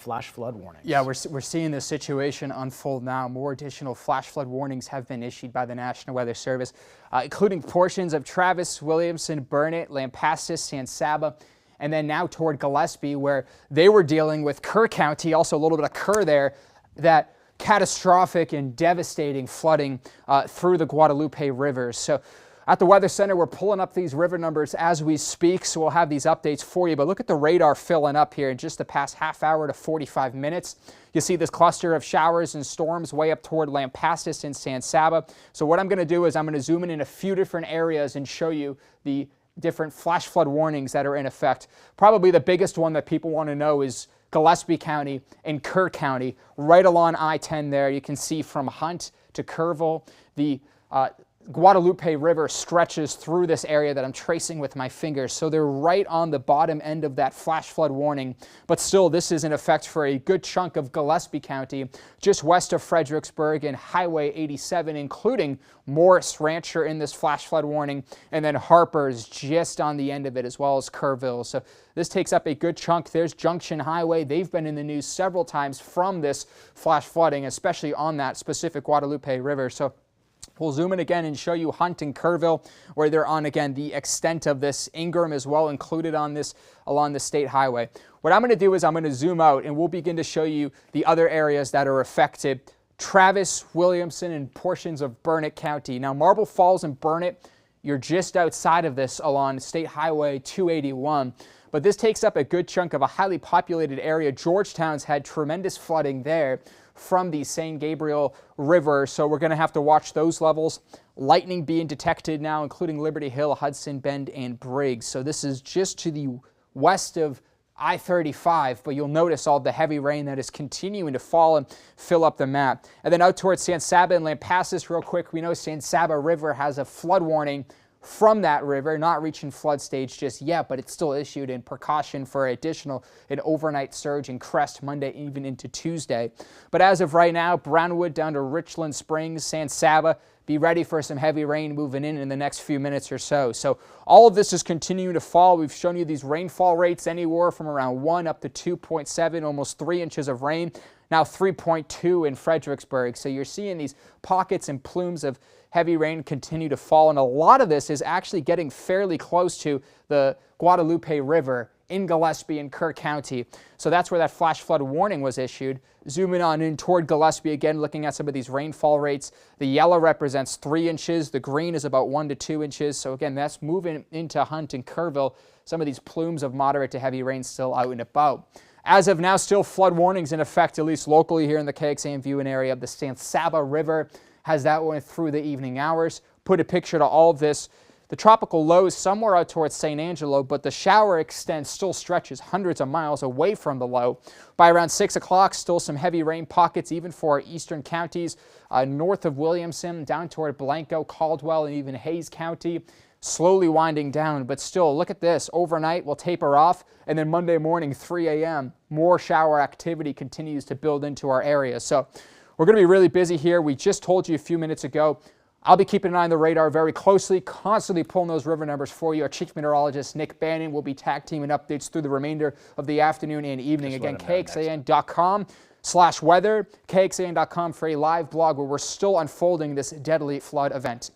flash flood warnings. Yeah, we're seeing this situation unfold now. More additional flash flood warnings have been issued by the National Weather Service, including portions of Travis, Williamson, Burnett, Lampasas, San Saba, and then now toward Gillespie, where they were dealing with Kerr County, also a little bit of Kerr there, that catastrophic and devastating flooding through the Guadalupe River. So at the Weather Center, we're pulling up these river numbers as we speak, so we'll have these updates for you. But look at the radar filling up here in just the past half hour to 45 minutes. You see this cluster of showers and storms way up toward Lampasas and San Saba. So what I'm going to do is I'm going to zoom in a few different areas and show you the different flash flood warnings that are in effect. Probably the biggest one that people want to know is Gillespie County and Kerr County, right along I-10 there. You can see from Hunt to Kerrville, the Guadalupe River stretches through this area that I'm tracing with my fingers. So they're right on the bottom end of that flash flood warning. But still, this is in effect for a good chunk of Gillespie County, just west of Fredericksburg and Highway 87, including Morris Ranch are in this flash flood warning, and then Harper's just on the end of it, as well as Kerrville. So this takes up a good chunk. There's Junction Highway. They've been in the news several times from this flash flooding, especially on that specific Guadalupe River. So we'll zoom in again and show you Hunt and Kerrville, where they're on, again, the extent of this. Ingram as well included on this along the state highway. What I'm going to do is I'm going to zoom out and we'll begin to show you the other areas that are affected. Travis, Williamson, and portions of Burnett County. Now, Marble Falls and Burnett, you're just outside of this along State Highway 281. But this takes up a good chunk of a highly populated area. Georgetown's had tremendous flooding there from the San Gabriel River, so we're going to have to watch those levels. Lightning being detected now, including Liberty Hill, Hudson Bend, and Briggs. So this is just to the west of I-35, but you'll notice all the heavy rain that is continuing to fall and fill up the map. And then out towards San Saba and Lampasas real quick, we know San Saba River has a flood warning from that river, not reaching flood stage just yet, but it's still issued in precaution for an overnight surge and crest Monday even into Tuesday. But as of right now, Brownwood down to Richland Springs, San Saba, be ready for some heavy rain moving in the next few minutes or so. So all of this is continuing to fall. We've shown you these rainfall rates anywhere from around 1 up to 2.7, almost 3 inches of rain. Now 3.2 in Fredericksburg. So you're seeing these pockets and plumes of heavy rain continue to fall, and a lot of this is actually getting fairly close to the Guadalupe River in Gillespie and Kerr County. So that's where that flash flood warning was issued. Zooming on in toward Gillespie again, looking at some of these rainfall rates. The yellow represents 3 inches. The green is about 1 to 2 inches. So again, that's moving into Hunt and Kerrville. Some of these plumes of moderate to heavy rain still out and about. As of now, still flood warnings in effect, at least locally here in the KXAN viewing area of the San Saba River. Has that one through the evening hours. Put a picture to all of this. The tropical low is somewhere out towards St. Angelo, but the shower extent still stretches hundreds of miles away from the low. By around 6 o'clock, still some heavy rain pockets, even for our eastern counties, north of Williamson, down toward Blanco, Caldwell, and even Hayes County. Slowly winding down, but still, look at this. Overnight, we'll taper off, and then Monday morning, 3 a.m., more shower activity continues to build into our area. So we're going to be really busy here. We just told you a few minutes ago. I'll be keeping an eye on the radar very closely, constantly pulling those river numbers for you. Our chief meteorologist, Nick Bannon, will be tag teaming updates through the remainder of the afternoon and evening. Again, KXAN.com/weather, KXAN.com for a live blog where we're still unfolding this deadly flood event.